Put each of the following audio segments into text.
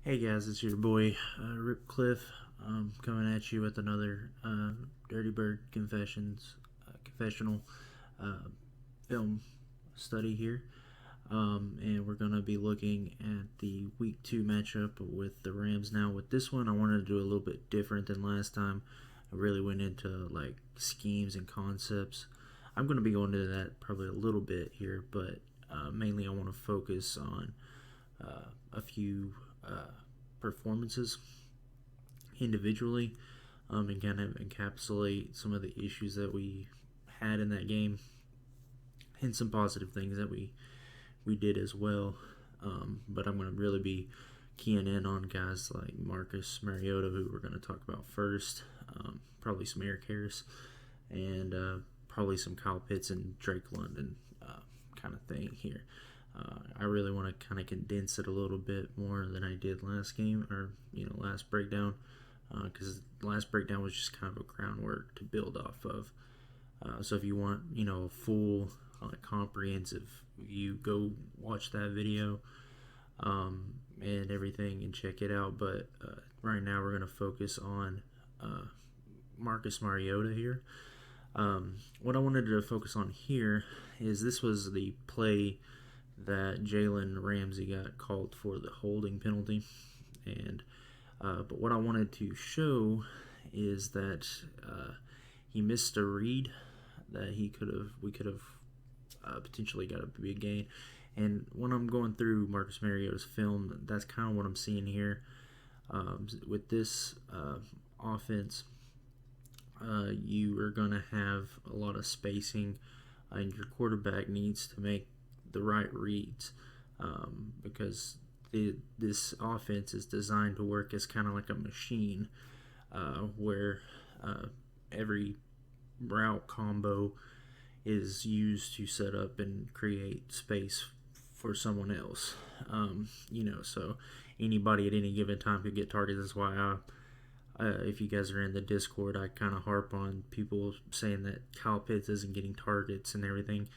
Hey guys, it's your boy Rip Cliff coming at you with another Dirty Bird confessional uh, film study here. And we're going to be looking at the Week 2 matchup with the Rams. Now, with this one, I wanted to do a little bit different than last time. I really went into like schemes and concepts. I'm going to be going into that probably a little bit here, but mainly I want to focus on a few performances individually, and kind of encapsulate some of the issues that we had in that game and some positive things that we did as well. But I'm going to really be keying in on guys like Marcus Mariota, who we're going to talk about first, probably some Erik Harris, and probably some Kyle Pitts and Drake London kind of thing here. I really want to kind of condense it a little bit more than I did last game, or last breakdown, because last breakdown was just kind of a groundwork to build off of. So if you want a full comprehensive view, go watch that video and everything and check it out. But right now we're going to focus on Marcus Mariota here. What I wanted to focus on here is this was the play that Jalen Ramsey got called for the holding penalty, and but what I wanted to show is that he missed a read that we could have potentially got a big gain. And when I'm going through Marcus Mariota's film, that's kind of what I'm seeing here. With this offense, you are going to have a lot of spacing, and your quarterback needs to make the right reads, because this offense is designed to work as kind of like a machine, where every route combo is used to set up and create space for someone else. So anybody at any given time could get targeted. That's why if you guys are in the Discord, I kind of harp on people saying that Kyle Pitts isn't getting targets and everything.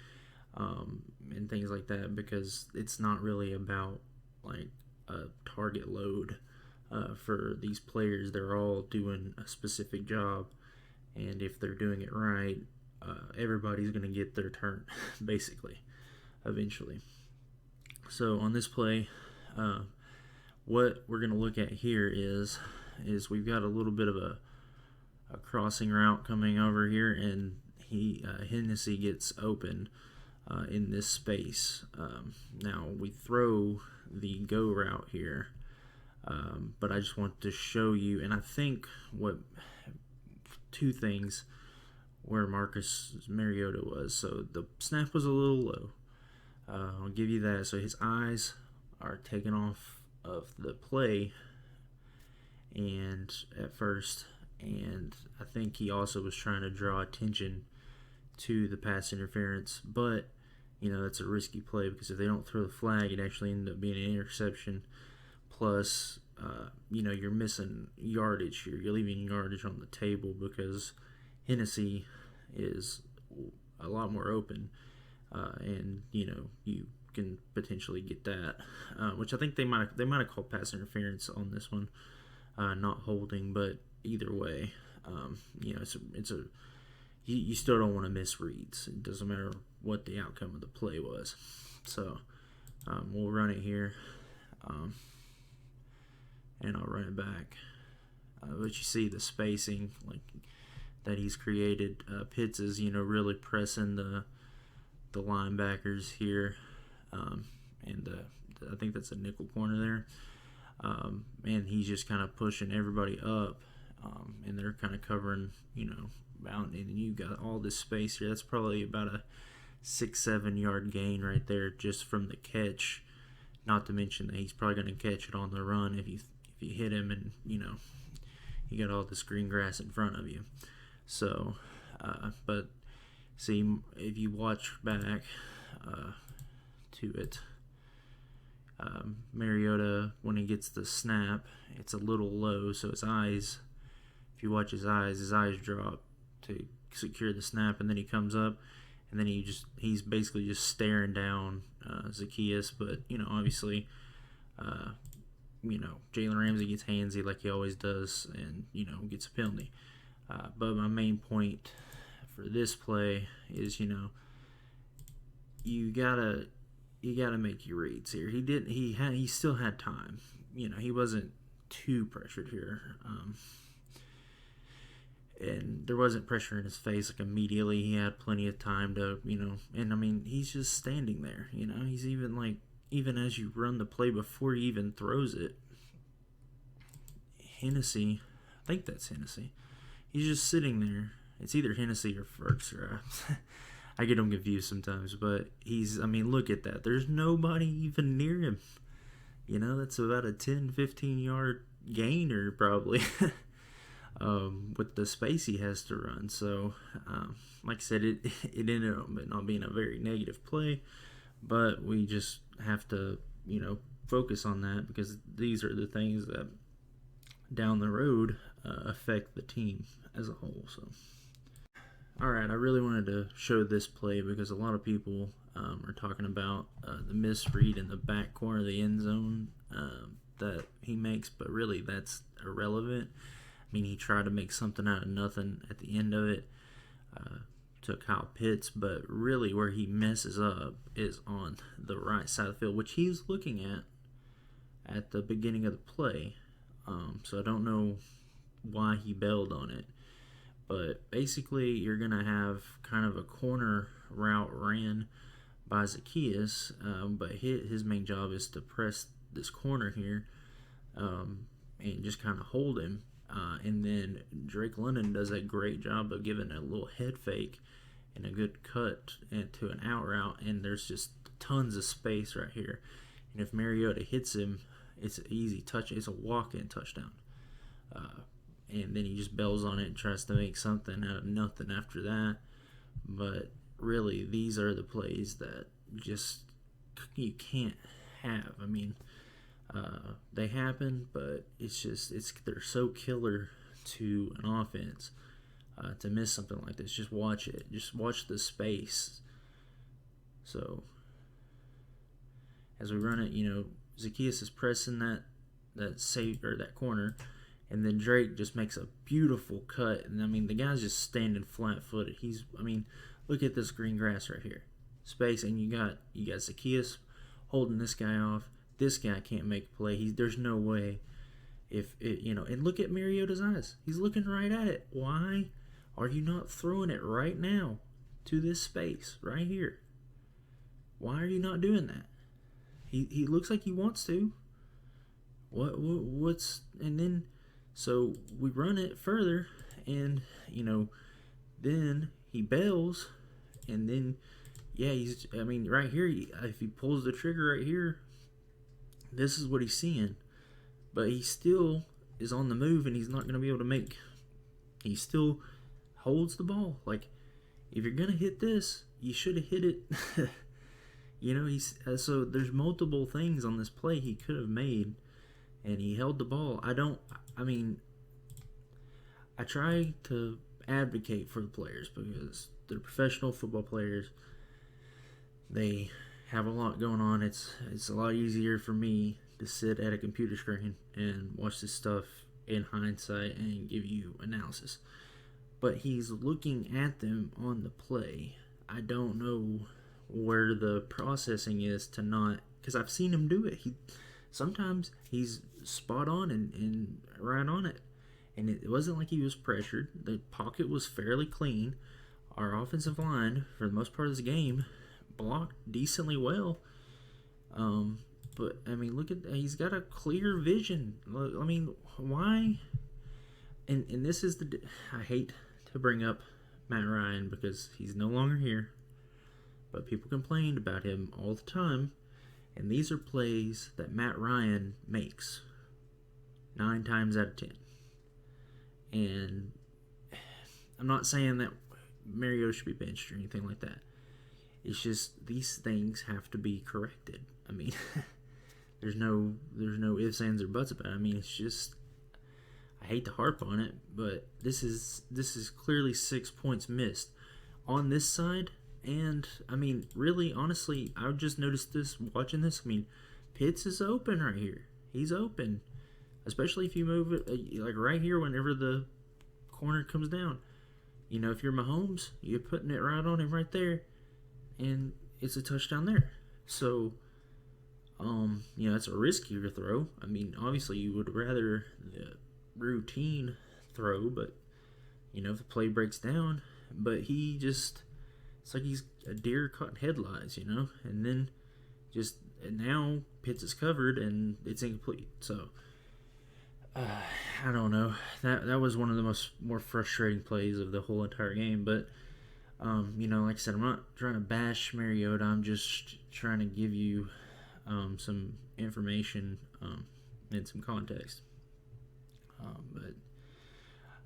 And things like that, because it's not really about like a target load for these players. They're all doing a specific job, and if they're doing it right, everybody's going to get their turn basically eventually. So on this play, what we're going to look at here is we've got a little bit of a crossing route coming over here, and Hennessy gets open in this space. Now we throw the go route here, but I just want to show you, and I think two things where Marcus Mariota was. So the snap was a little low. I'll give you that. So his eyes are taken off of the play, and at first, and I think he also was trying to draw attention to the pass interference, but that's a risky play, because if they don't throw the flag, it actually ended up being an interception. Plus, you're missing yardage here. You're leaving yardage on the table because Hennessy is a lot more open, and you can potentially get that, which I think they might have called pass interference on this one, not holding. But either way, you still don't want to miss reads. It doesn't matter what the outcome of the play was. So we'll run it here, and I'll run it back. But you see the spacing that he's created. Pitts is really pressing the linebackers here, and I think that's a nickel corner there, and he's just kind of pushing everybody up, and they're kind of covering out, and you got all this space here. That's probably about a 6-7 yard gain right there just from the catch, not to mention that he's probably going to catch it on the run if you hit him, and you got all this green grass in front of you. So but see, if you watch back to it, Mariota, when he gets the snap, it's a little low, so his eyes, if you watch his eyes drop to secure the snap, and then he comes up, and then he's basically just staring down Zacchaeus. But obviously Jalen Ramsey gets handsy like he always does and, gets a penalty. But my main point for this play is, you gotta make your reads here. He still had time. He wasn't too pressured here. And there wasn't pressure in his face like immediately. He had plenty of time to, and he's just standing there, He's even as you run the play before he even throws it. Hennessy, I think that's Hennessy. He's just sitting there. It's either Hennessy or Ferguson. I get them confused sometimes, but look at that. There's nobody even near him. That's about a 10, 15-yard gainer probably with the space he has to run. So, like I said, it ended up not being a very negative play, but we just have to, focus on that because these are the things that down the road affect the team as a whole. So, all right, I really wanted to show this play because a lot of people are talking about the misread in the back corner of the end zone that he makes, but really that's irrelevant. He tried to make something out of nothing at the end of it to Kyle Pitts, but really where he messes up is on the right side of the field, which he's looking at the beginning of the play. So I don't know why he bailed on it. But basically, you're going to have kind of a corner route ran by Zacchaeus, but his main job is to press this corner here and just kind of hold him. And then Drake London does a great job of giving a little head fake and a good cut into an out route, and there's just tons of space right here. And if Mariota hits him, it's an easy touch. It's a walk-in touchdown. And then he just bails on it and tries to make something out of nothing after that. But really, these are the plays that just you can't have. They happen, but they're so killer to an offense to miss something like this. Just watch it. Just watch the space. So as we run it, Zacchaeus is pressing that corner. And then Drake just makes a beautiful cut. And, the guy's just standing flat-footed. Look at this green grass right here. Space, and you got Zacchaeus holding this guy off. This guy can't make a play. There's no way. And look at Mariota's eyes. He's looking right at it. Why are you not throwing it right now to this space right here? Why are you not doing that? He looks like he wants to. And then... So we run it further, and, then he bails, and then, right here, if he pulls the trigger right here, this is what he's seeing. But he still is on the move, and he's not going to be able to he still holds the ball. If you're going to hit this, you should have hit it. So there's multiple things on this play he could have made, and he held the ball. I try to advocate for the players because they're professional football players. They have a lot going on. It's a lot easier for me to sit at a computer screen and watch this stuff in hindsight and give you analysis. But he's looking at them on the play. I don't know where the processing is to not, because I've seen him do it. Sometimes he's spot on and right on it. And it wasn't like he was pressured. The pocket was fairly clean. Our offensive line, for the most part of this game, blocked decently well. But, look at, he's got a clear vision. Why? And this is I hate to bring up Matt Ryan because he's no longer here. But people complained about him all the time. And these are plays that Matt Ryan makes 9 times out of 10. And I'm not saying that Mariota should be benched or anything like that. It's just these things have to be corrected. There's no ifs, ands, or buts about it. It's just, I hate to harp on it, but this is clearly 6 points missed on this side. And really, honestly, I just noticed this watching this. Pitts is open right here. he's open. Especially if you move it, like right here whenever the corner comes down. You know, if you're Mahomes, you're putting it right on him right there, and it's a touchdown there. So, you know, it's a riskier throw. I mean, obviously you would rather the routine throw, but, you know, if the play breaks down, but it's like he's a deer caught in headlights, you know, and then now Pitts is covered and it's incomplete. So, I don't know. That was one of the more frustrating plays of the whole entire game. But you know, like I said, I'm not trying to bash Mariota. I'm just trying to give you some information and some context. But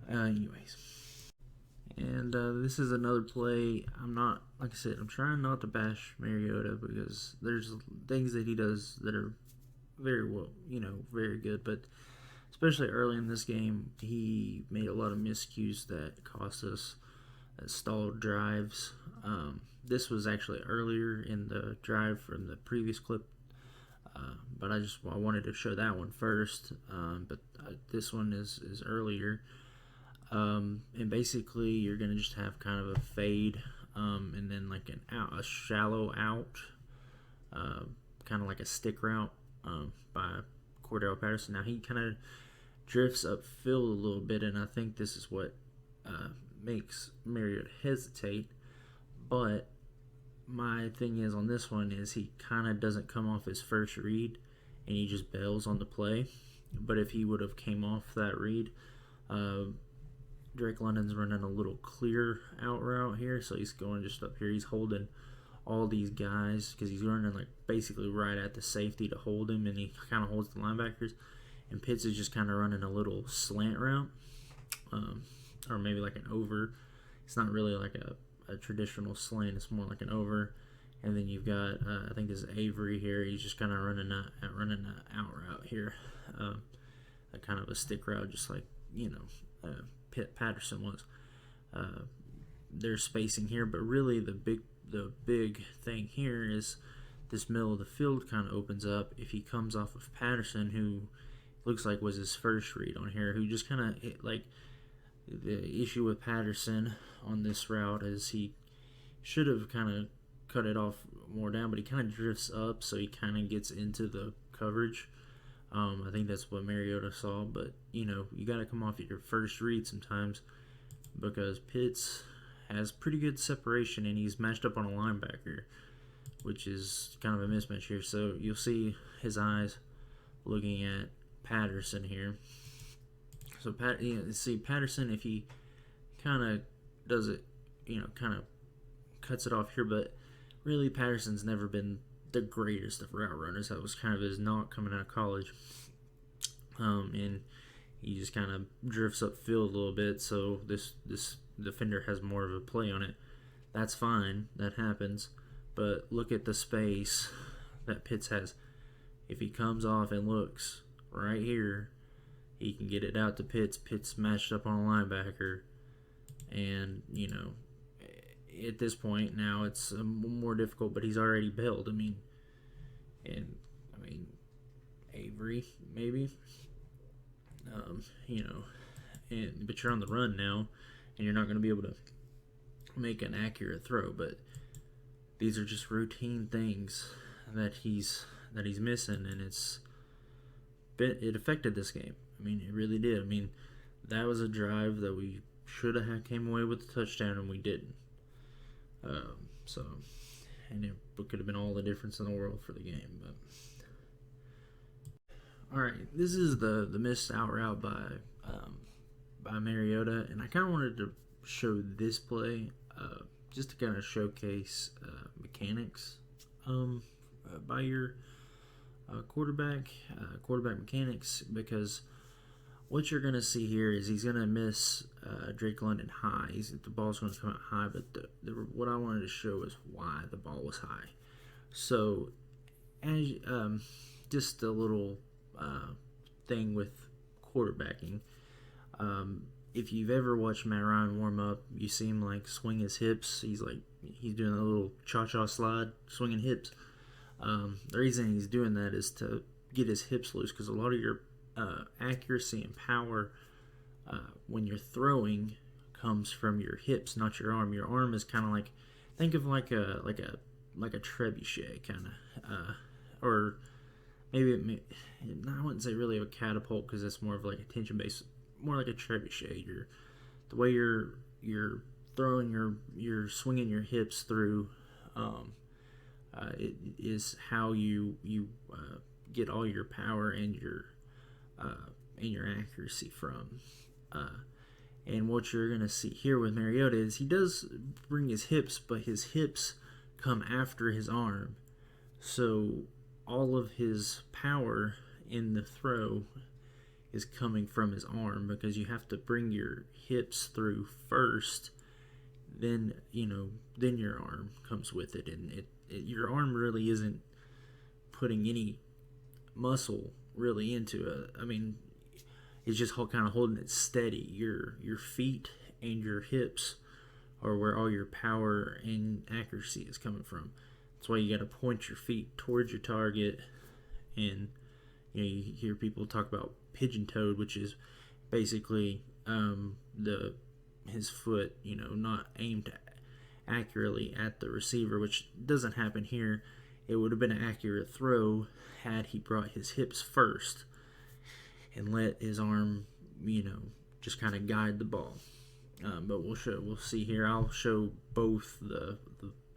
anyways, and this is another play. Like I said, I'm trying not to bash Mariota because there's things that he does that are very well, you know, very good, but especially early in this game, he made a lot of miscues that cost us, that stalled drives. This was actually earlier in the drive from the previous clip, but I wanted to show that one first. But this one is earlier, and basically you're gonna just have kind of a fade, and then like a shallow out, kind of like a stick route by Cordell Patterson. Now he kind of drifts upfield a little bit, and I think this is what makes Mariota hesitate. But my thing is on this one is he kind of doesn't come off his first read, and he just bails on the play. But if he would have came off that read, Drake London's running a little clear out route here, so he's going just up here. He's holding all these guys because he's running like basically right at the safety to hold him, and he kind of holds the linebackers. And Pitts is just kind of running a little slant route, or maybe like an over. It's not really like a traditional slant. It's more like an over. And then you've got, I think this is Avery here. He's just kind of running an out route here, a kind of a stick route, just like, you know, Patterson was. There's spacing here, but really the big thing here is this middle of the field kind of opens up if he comes off of Patterson, who looks like was his first read on here, who just kind of like the issue with Patterson on this route is he should have kind of cut it off more down, but he kind of drifts up, so he kind of gets into the coverage. I think that's what Mariota saw, but you know, you got to come off at your first read sometimes because Pitts has pretty good separation and he's matched up on a linebacker, which is kind of a mismatch here. So you'll see his eyes looking at Patterson here. So Patterson, if he kind of does it, you know, kind of cuts it off here, but really Patterson's never been the greatest of route runners. That was kind of his knock coming out of college, and he just kind of drifts upfield a little bit. So this defender has more of a play on it. That's fine, that happens. But look at the space that Pitts has. If he comes off and looks right here, he can get it out to Pitts. Pitts matched up on a linebacker, and you know, at this point now it's more difficult. But he's already bailed. I mean, Avery maybe, you know, but you're on the run now, and you're not going to be able to make an accurate throw. But these are just routine things that he's missing, and it affected this game. I mean, it really did. I mean, that was a drive that we should have came away with the touchdown, and we didn't. And it could have been all the difference in the world for the game. But all right, this is the missed out route by Mariota, and I kind of wanted to show this play just to kind of showcase mechanics by your quarterback mechanics, because what you're going to see here is he's going to miss Drake London high. The ball's going to come out high, but what I wanted to show is why the ball was high. So, as just a little thing with quarterbacking, if you've ever watched Matt Ryan warm up, you see him like swing his hips. He's doing a little cha-cha slide, swinging hips. The reason he's doing that is to get his hips loose, because a lot of your accuracy and power when you're throwing comes from your hips, not your arm. Your arm is kind of like, think of like a trebuchet kind of, or maybe I wouldn't say really a catapult, because it's more of like a tension base, more like a trebuchet. The way you're throwing, you're swinging your hips through. It is how you get all your power and your accuracy from. And what you're going to see here with Mariota is he does bring his hips, but his hips come after his arm. So all of his power in the throw is coming from his arm, because you have to bring your hips through first, then your arm comes with it, and your arm really isn't putting any muscle really into it. I mean, it's just kind of holding it steady. Your feet and your hips are where all your power and accuracy is coming from. That's why you got to point your feet towards your target. And you hear people talk about pigeon-toed, which is basically his foot not aimed accurately at the receiver, which doesn't happen here. It would have been an accurate throw had he brought his hips first and let his arm, just kind of guide the ball. But we'll see here. I'll show both the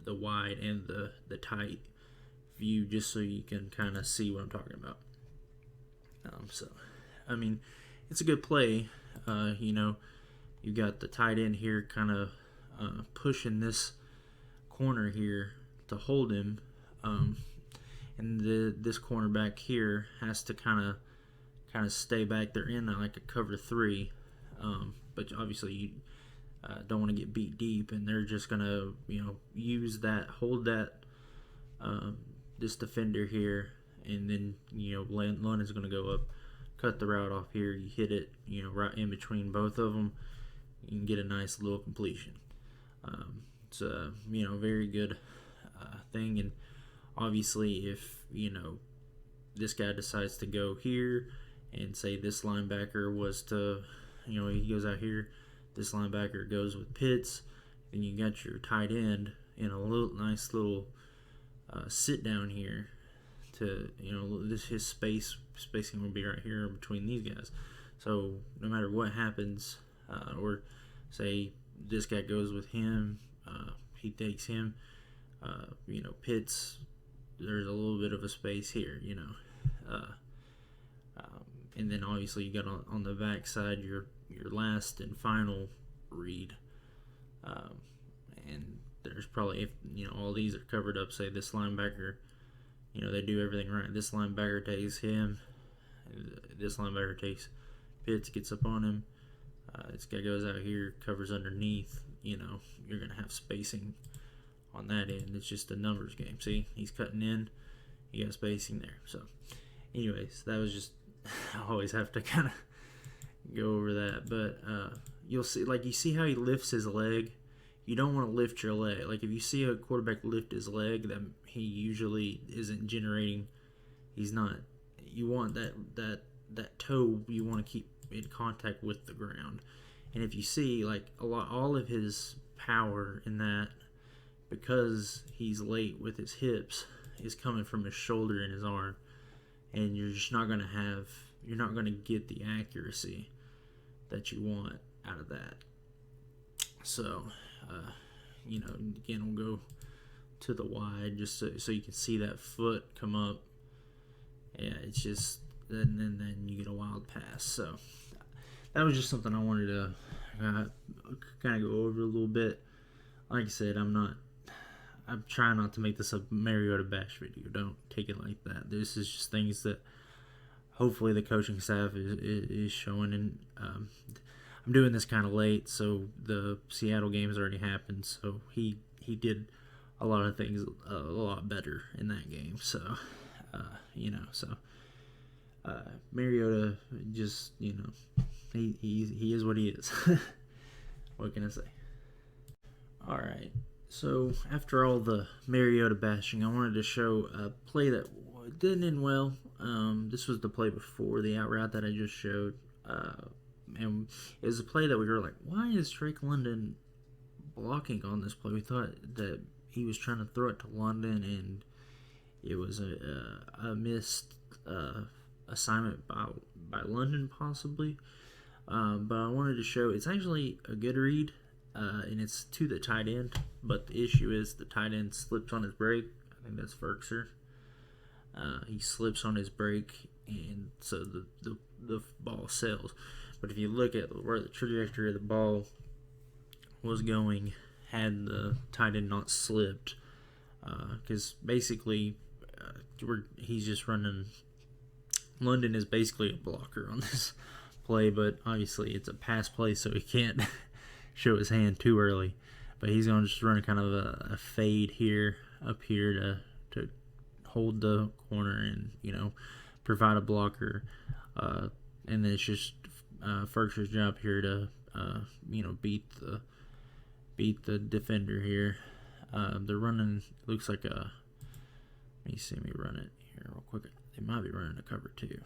wide and the tight view, just so you can kind of see what I'm talking about. So, I mean, it's a good play. You got the tight end here kind of pushing this corner here to hold him, and this cornerback here has to kind of stay back. They're in like a cover 3, but obviously you don't want to get beat deep, and they're just gonna hold that this defender here, and then London's gonna go up, cut the route off here. You hit it right in between both of them. You can get a nice little completion. It's a very good thing, and obviously if this guy decides to go here, and say this linebacker was to he goes out here, this linebacker goes with Pitts, and you got your tight end in a nice little sit down here to his spacing will be right here between these guys. So no matter what happens, or say this guy goes with him, he takes him, Pitts, there's a little bit of a space here, and then obviously you got on the back side your last and final read, and there's probably, if all these are covered up, say this linebacker, they do everything right. This linebacker takes him, this linebacker takes Pitts, gets up on him. This guy goes out here, covers underneath. You're gonna have spacing on that end. It's just a numbers game. See, he's cutting in, you got spacing there. So, anyways, that was just I always have to kind of go over that. But you'll see, you see how he lifts his leg. You don't want to lift your leg. Like if you see a quarterback lift his leg, that he usually isn't generating. He's not. You want that toe. You want to keep in contact with the ground. And if you see all of his power in that, because he's late with his hips, is coming from his shoulder and his arm, and you're just not going to get the accuracy that you want out of that. So, again, we'll go to the wide just so you can see that foot come up. Yeah, it's just, and then you get a wild pass. So that was just something I wanted to kind of go over a little bit. Like I said, I'm trying not to make this a Mariota bash video. Don't take it like that. This is just things that hopefully the coaching staff is showing. And I'm doing this kind of late, so the Seattle game's already happened. So he did a lot of things a lot better in that game. So, Mariota just, he is what he is. What can I say? All right. So after all the Mariota bashing, I wanted to show a play that it didn't end well. This was the play before the out route that I just showed. And it was a play that we were like, why is Drake London blocking on this play? We thought that he was trying to throw it to London, and it was a missed assignment by London, possibly. But I wanted to show it's actually a good read, and it's to the tight end. But the issue is the tight end slips on his break. I think that's Ferkser. He slips on his break, and so the ball sails. But if you look at where the trajectory of the ball was going, had the tight end not slipped, because basically he's just running. London is basically a blocker on this play, but obviously it's a pass play, so he can't show his hand too early. But he's going to just run kind of a fade here, up here to hold the corner and, provide a blocker. And then it's just Ferkser's job here to, beat the defender here. They're running, looks like let me see me run it here real quick. They might be running a cover 2.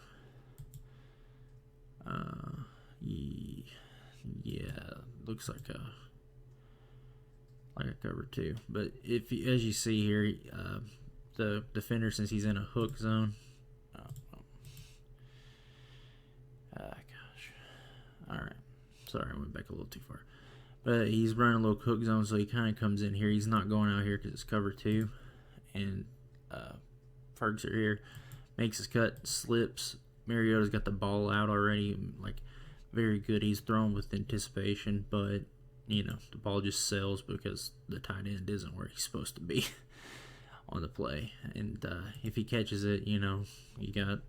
Yeah, looks like a cover 2. But as you see here, the defender, since he's in a hook zone, all right, sorry, I went back a little too far. But he's running a little hook zone, so he kind of comes in here. He's not going out here because it's cover 2, and Ferkser here makes his cut, slips. Mariota's got the ball out already, very good. He's thrown with anticipation, but the ball just sails because the tight end isn't where he's supposed to be on the play. And if he catches it, you got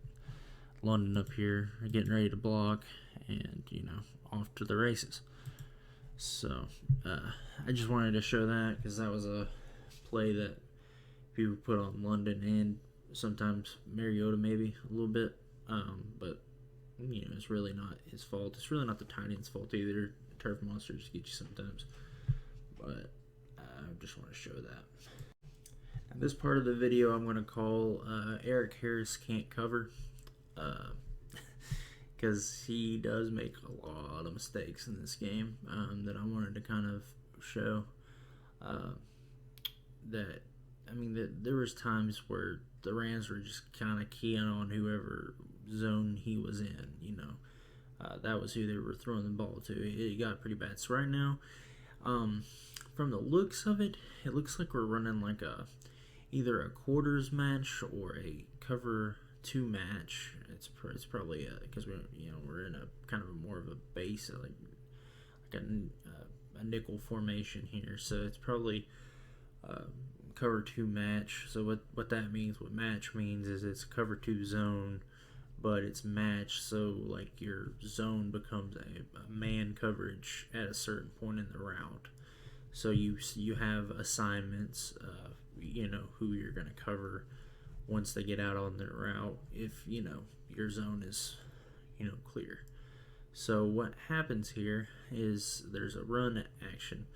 London up here getting ready to block, and off to the races. So I just wanted to show that because that was a play that people put on London and sometimes Mariota maybe a little bit, but it's really not his fault. It's really not the tight end's fault either. Turf monsters get you sometimes, but I just want to show that. Now, this part of the video I'm going to call Erik Harris can't cover, because he does make a lot of mistakes in this game that I wanted to kind of show. That there was times where the Rams were just kind of keying on whoever zone he was in. That was who they were throwing the ball to. It got pretty bad. So right now, from the looks of it, it looks like we're running like either a quarters match or a cover 2 match. It's probably because we're in a kind of more of a base, like a nickel formation here. So it's probably cover 2 match. So what that means, what match means, is it's cover 2 zone, but it's match. So like your zone becomes a man coverage at a certain point in the route. So you have assignments, who you're going to cover once they get out on their route, if your zone is clear. So what happens here is there's a run action.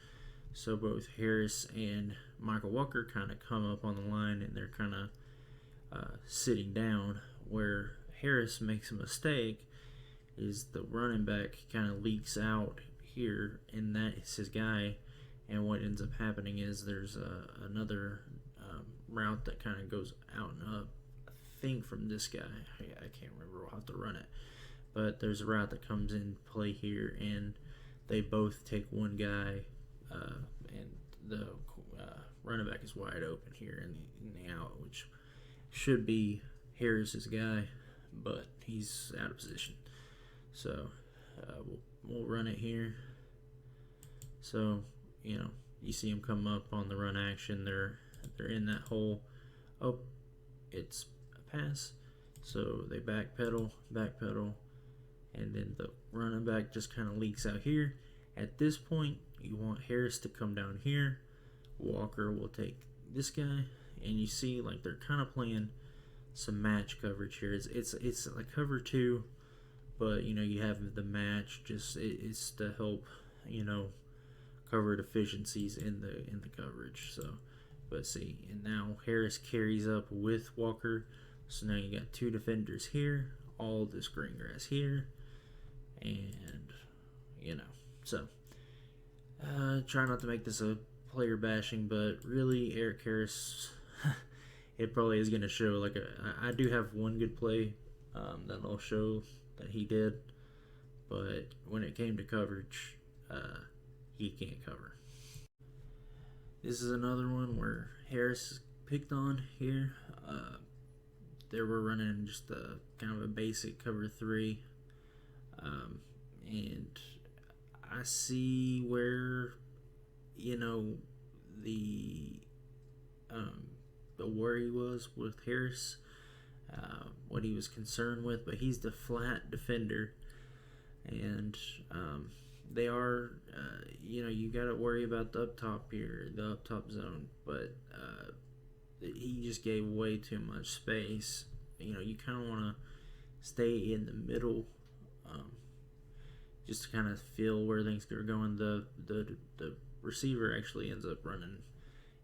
So both Harris and Michael Walker kind of come up on the line, and they're kind of sitting down. Where Harris makes a mistake is the running back kind of leaks out here, and that is his guy. And what ends up happening is there's another route that kind of goes out and up, I think, from this guy. I can't remember. We'll have to run it. But there's a route that comes in play here, and they both take one guy, and the running back is wide open here in the out, which should be Harris's guy, but he's out of position. So we'll run it here. So you see him come up on the run action. They're in that hole. Oh, it's a pass. So they backpedal, and then the running back just kind of leaks out here. At this point, you want Harris to come down here. Walker will take this guy, and you see like they're kind of playing some match coverage here. It's like cover 2, but you have the match. Just it's to help cover deficiencies in the coverage. So, but see, and now Harris carries up with Walker. So now you got 2 defenders here, all this green grass here, and so try not to make this a player bashing, but really Erik Harris, it probably is going to show. Like I do have one good play that I'll show that he did, but when it came to coverage, he can't cover. This is another one where Harris picked on here. They were running just a kind of a basic cover 3, and I see where the worry was with Harris, what he was concerned with, but he's the flat defender, and they are, you got to worry about the up top here, the up top zone, but he just gave way too much space. You kind of want to stay in the middle, just to kind of feel where things are going. The receiver actually ends up running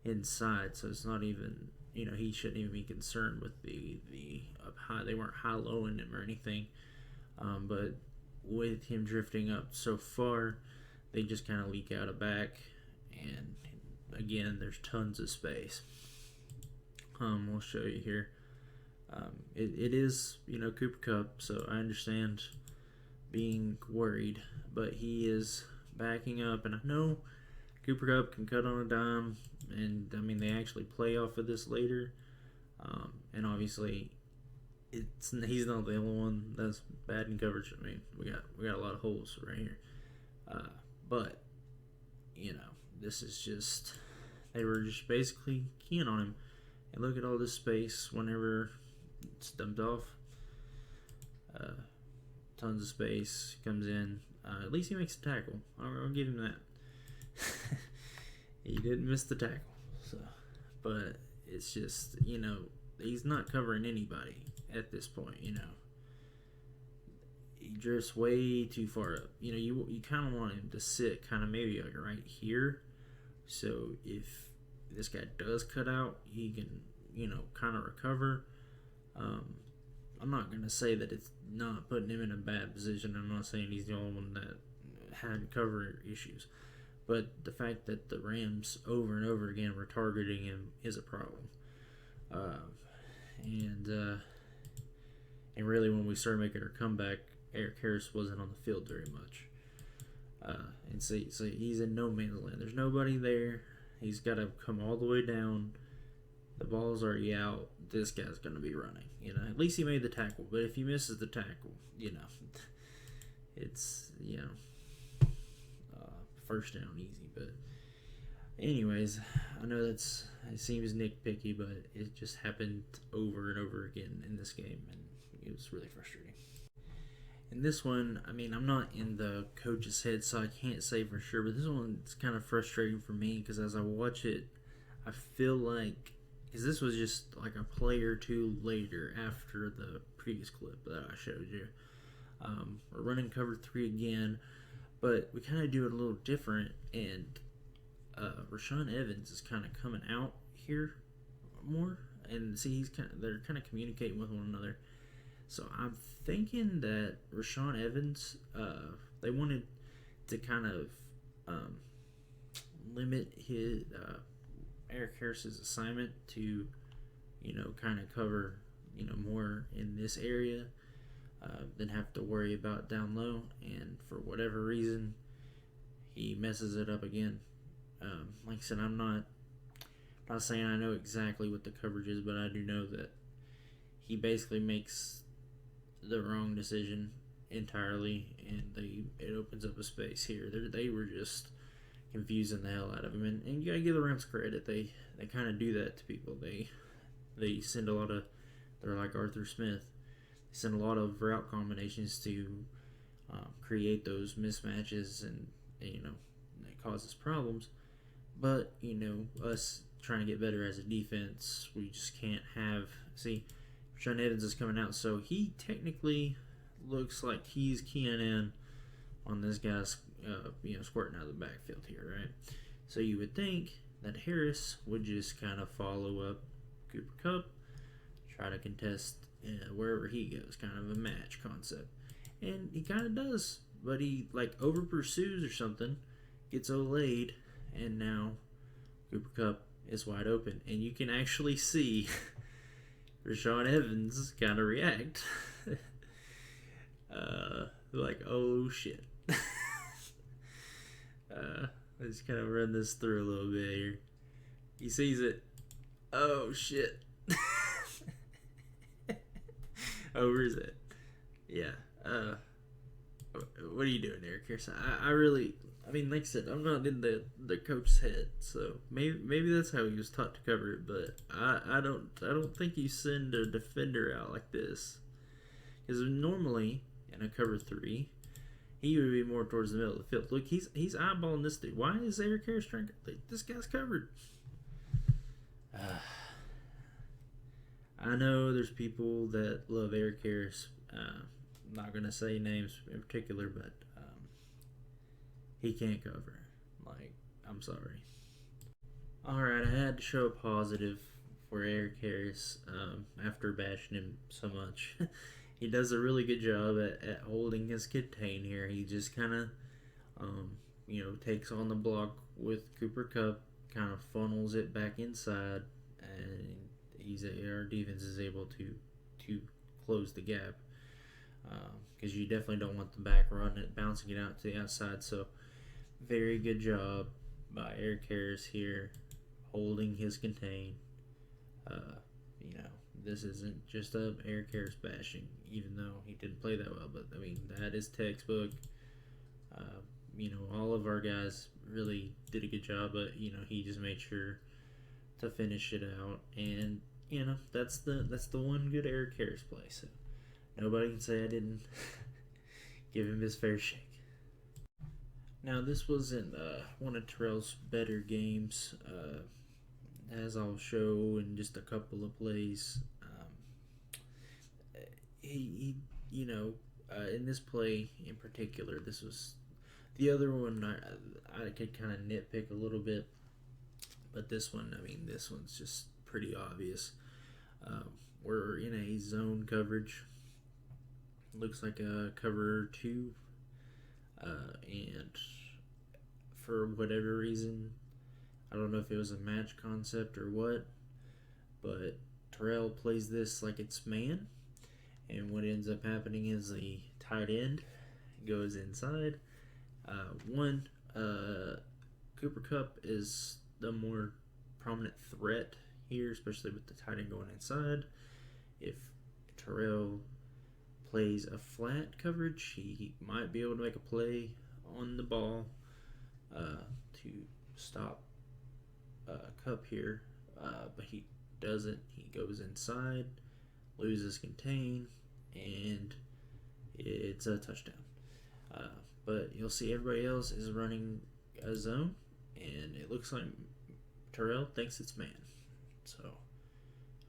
inside, so it's not even, he shouldn't even be concerned with the up high. They weren't high-lowing him or anything, but with him drifting up so far, they just kind of leak out a back, and again, there's tons of space. We'll show you here. It is, Cooper Kupp, so I understand being worried, but he is backing up, and I know Cooper Kupp can cut on a dime, and they actually play off of this later, and obviously he's not the only one that's bad in coverage. We got a lot of holes right here, but this is just, they were just basically keying on him. And look at all this space whenever it's dumped off. Tons of space comes in. At least he makes a tackle. I'll give him that. He didn't miss the tackle. So, but it's just, he's not covering anybody at this point. He drifts way too far up. You kind of want him to sit kind of maybe like right here. So if this guy does cut out, he can, kind of recover. I'm not going to say that it's not putting him in a bad position. I'm not saying he's the only one that had cover issues. But the fact that the Rams over and over again were targeting him is a problem. And really when we started making our comeback, Erik Harris wasn't on the field very much. And so he's in no man's land. There's nobody there. He's got to come all the way down. The ball's already out. This guy's going to be running. At least he made the tackle. But if he misses the tackle, it's, first down easy. But anyways, I know it seems nitpicky, but it just happened over and over again in this game, and it was really frustrating. In this one, I'm not in the coach's head, so I can't say for sure, but this one's kind of frustrating for me because as I watch it, I feel like, because this was just like a play or two later after the previous clip that I showed you. We're running cover 3 again, but we kind of do it a little different, and Rashaan Evans is kind of coming out here more, and see, they're kind of communicating with one another. So I'm thinking that Rashaan Evans, they wanted to kind of limit his Erik Harris's assignment to, kind of cover, more in this area, than have to worry about down low. And for whatever reason, he messes it up again. Like I said, I'm not saying I know exactly what the coverage is, but I do know that he basically makes the wrong decision entirely, and it opens up a space here. They were just confusing the hell out of him, and you gotta give the Rams credit. They kind of do that to people. They send a lot of, they're like Arthur Smith. They send a lot of route combinations to create those mismatches, and it causes problems. But us trying to get better as a defense, we just can't have. See, Rashaan Evans is coming out, so he technically looks like he's keying in on this guy's, squirting out of the backfield here, right? So you would think that Harris would just kind of follow up Cooper Kupp, try to contest wherever he goes, kind of a match concept. And he kind of does, but he like over pursues or something, gets olayed, and now Cooper Kupp is wide open. And you can actually see Rashaan Evans kind of react. Like, oh shit. Let's kind of run this through a little bit here. He sees it. Oh shit. Oh, where is it? Yeah. What are you doing, Erik Harris? I mean, like I said, I'm not in the coach's head, so maybe that's how he was taught to cover it. But I don't think you send a defender out like this, because normally in a cover 3, he would be more towards the middle of the field. Look, he's eyeballing this dude. Why is Erik Harris trying to, like, this guy's covered? I know there's people that love Erik Harris. I'm not going to say names in particular, but he can't cover. Like, I'm sorry. Alright, I had to show a positive for Erik Harris after bashing him so much. He does a really good job at holding his contain here. He just kind of, takes on the block with Cooper Kupp, kind of funnels it back inside, and our defense is able to close the gap, because you definitely don't want the back running it, bouncing it out to the outside. So very good job by Erik Harris here, holding his contain. This isn't just a Erik Harris bashing, even though he didn't play that well. But I mean, that is textbook. All of our guys really did a good job, but he just made sure to finish it out. And that's the one good Erik Harris play. So nobody can say I didn't give him his fair shake. Now, this wasn't one of Terrell's better games, as I'll show in just a couple of plays. In this play in particular, this was the other one. I could kind of nitpick a little bit, but this one's just pretty obvious. We're in a zone coverage. Looks like a cover 2, and for whatever reason, I don't know if it was a match concept or what, but Terrell plays this like it's man, and what ends up happening is the tight end goes inside. Cooper Kupp is the more prominent threat here, especially with the tight end going inside. If Terrell plays a flat coverage, he might be able to make a play on the ball to stop Kupp here, but he doesn't. He goes inside, loses contain, and it's a touchdown. But you'll see everybody else is running a zone, and it looks like Terrell thinks it's man. So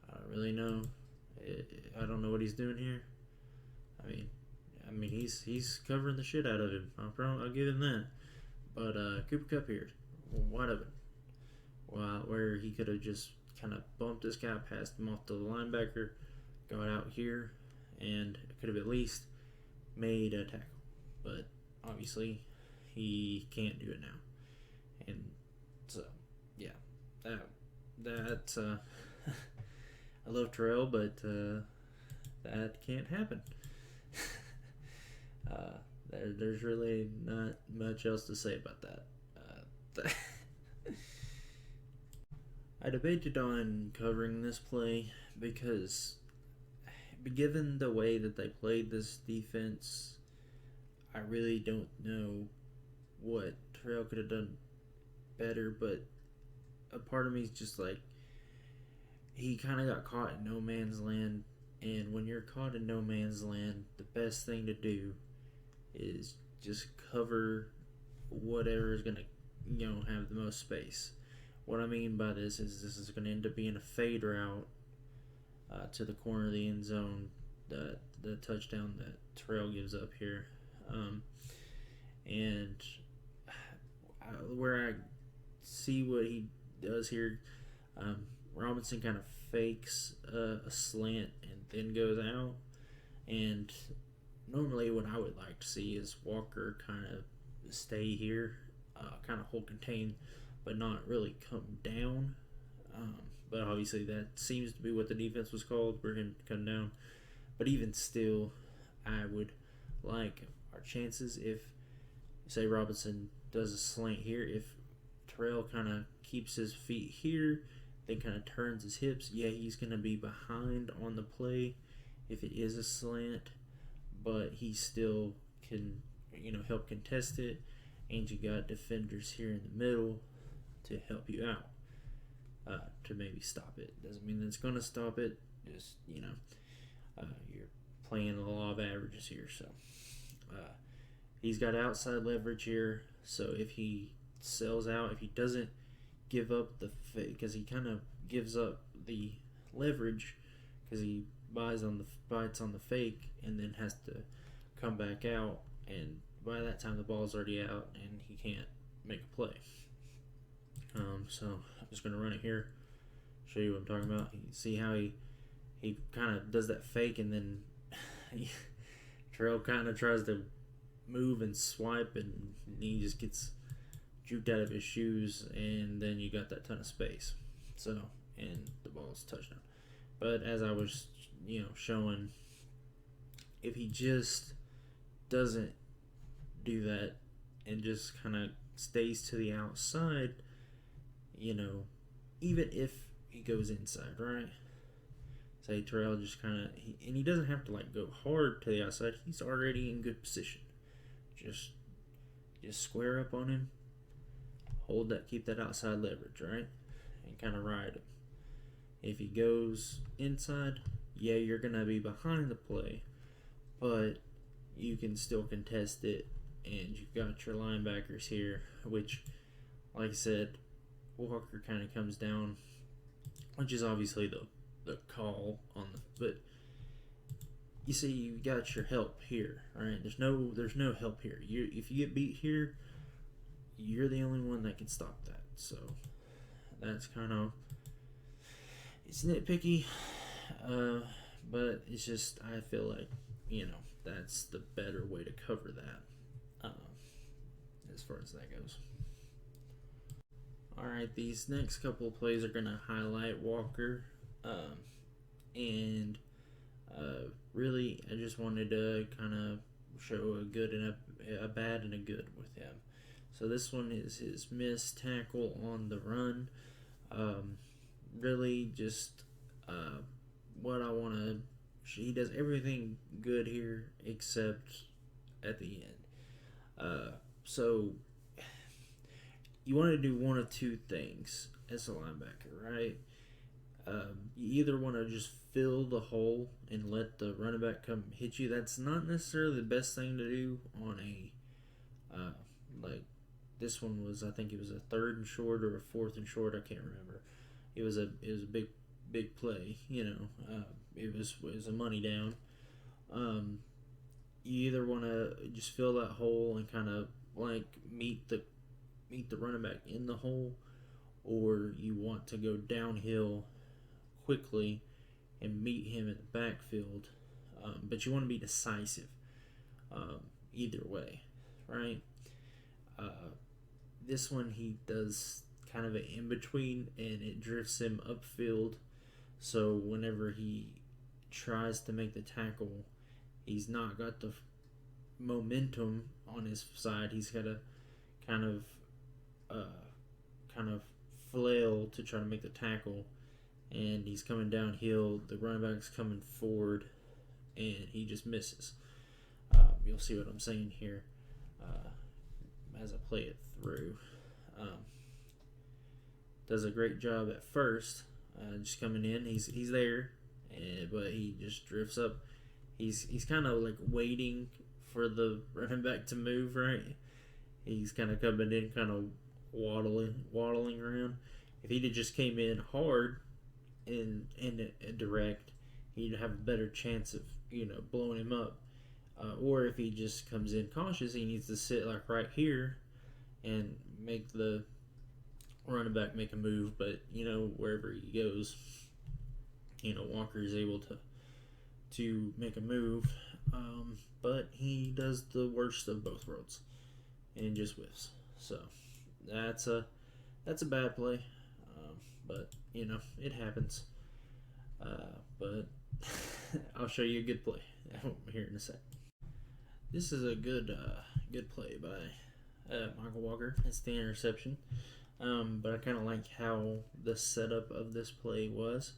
I don't really know. I don't know what he's doing here. I mean, he's covering the shit out of him. I'll give him that. But Cooper Kupp here, wide open. Where he could have just kind of bumped this guy, passed him off to the linebacker, got out here, and could have at least made a tackle. But obviously, he can't do it now. And so, yeah, that I love Terrell, but that can't happen. There's really not much else to say about that. I debated on covering this play because, given the way that they played this defense, I really don't know what Terrell could have done better, but a part of me is just like, he kind of got caught in no man's land, and when you're caught in no man's land, the best thing to do is just cover whatever is going to, have the most space. What I mean by this is going to end up being a fade route to the corner of the end zone, the touchdown that Terrell gives up here. And where I see what he does here, Robinson kind of fakes a slant and then goes out. And normally what I would like to see is Walker kind of stay here, kind of hold contain, but not really come down. But obviously that seems to be what the defense was called. We're going to come down. But even still, I would like our chances if, say, Robinson does a slant here. If Terrell kind of keeps his feet here, then kind of turns his hips, yeah, he's going to be behind on the play if it is a slant, but he still can, help contest it. And you got defenders here in the middle to help you out, to maybe stop it. Doesn't mean that it's going to stop it. Just, you're playing the law of averages here. So he's got outside leverage here. So if he sells out, if he doesn't give up because he kind of gives up the leverage because he bites on the fake and then has to come back out, and by that time the ball's already out and he can't make a play. So I'm just gonna run it here, show you what I'm talking about. You see how he kind of does that fake, and then Terrell kind of tries to move and swipe, and he just gets juked out of his shoes, and then you got that ton of space. So, and the ball's touchdown. But as I was, showing, if he just doesn't do that and just kind of stays to the outside, even if he goes inside, right? Say Terrell just kind of, and he doesn't have to go hard to the outside. He's already in good position. Just square up on him, keep that outside leverage, right? And kind of ride him. If he goes inside, yeah, you're going to be behind the play, but you can still contest it, and you've got your linebackers here, which, like I said, Walker kind of comes down, which is obviously the call on but you see you got your help here, right? There's no help here. If you get beat here, you're the only one that can stop that. So that's kind of, it's nitpicky, but it's just, I feel like that's the better way to cover that, as far as that goes. Alright, these next couple of plays are going to highlight Walker, and really I just wanted to kind of show a good and a bad and a good with him. So this one is his missed tackle on the run. Really just what I want to, he does everything good here except at the end. So you want to do one of two things as a linebacker, right? You either want to just fill the hole and let the running back come hit you. That's not necessarily the best thing to do on a this one was, I think it was a 3rd and short or a 4th and short, I can't remember. It was a big play, it was a money down. You either want to just fill that hole and kind of meet the running back in the hole, or you want to go downhill quickly and meet him in the backfield, but you want to be decisive either way, right? This one he does kind of an in-between, and it drifts him upfield, so whenever he tries to make the tackle, he's not got the momentum on his side. He's got to kind of flail to try to make the tackle, and he's coming downhill. The running back's coming forward, and he just misses. You'll see what I'm saying here as I play it through. Does a great job at first, just coming in. He's there, but he just drifts up. He's kind of waiting for the running back to move, right? He's kind of coming in, kind of waddling around. If he'd have just came in hard and direct, he'd have a better chance of blowing him up. Or if he just comes in cautious, he needs to sit right here and make the running back make a move. But wherever he goes, Walker is able to make a move, but he does the worst of both worlds and just whiffs. So that's a bad play, but it happens. But I'll show you a good play here in a sec. This is a good play by Michael Walker. It's the interception. But I kind of like how the setup of this play was.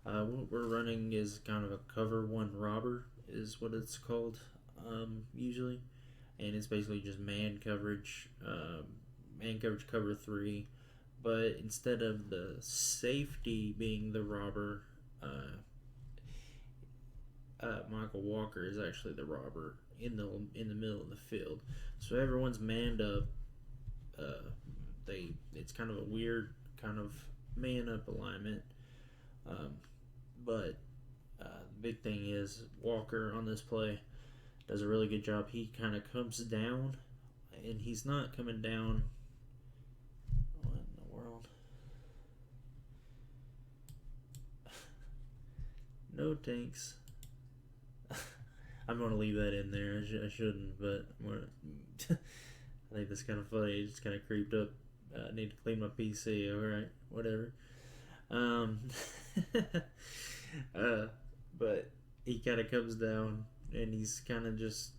What we're running is kind of a cover one robber is what it's called usually, and it's basically just man coverage cover 3, but instead of the safety being the robber, Michael Walker is actually the robber in the middle of the field. So everyone's manned up. It's kind of a weird kind of man up alignment. But the big thing is Walker on this play does a really good job. He kind of comes down, and he's not coming down. What in the world? No tanks. I'm going to leave that in there. I shouldn't, but I think that's kind of funny. It just kind of creeped up. I need to clean my PC. Alright, whatever. But he kind of comes down, and he's kind of just,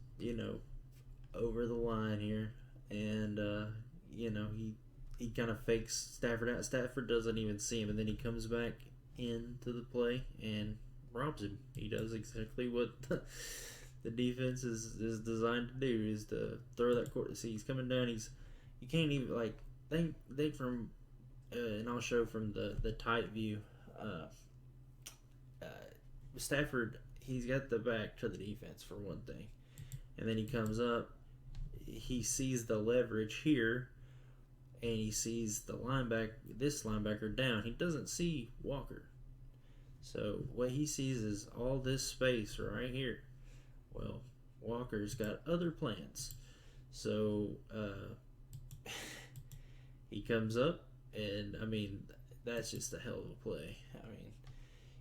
over the line here. And, he kind of fakes Stafford out. Stafford doesn't even see him, and then he comes back into the play and robs him. He does exactly what the defense is designed to do, is to throw that court. See, he's coming down. You can't even, think from, and I'll show from the tight view. Stafford, he's got the back to the defense for one thing, and then he comes up. He sees the leverage here, and he sees this linebacker down. He doesn't see Walker. So what he sees is all this space right here. Well, Walker's got other plans. So he comes up, and that's just a hell of a play.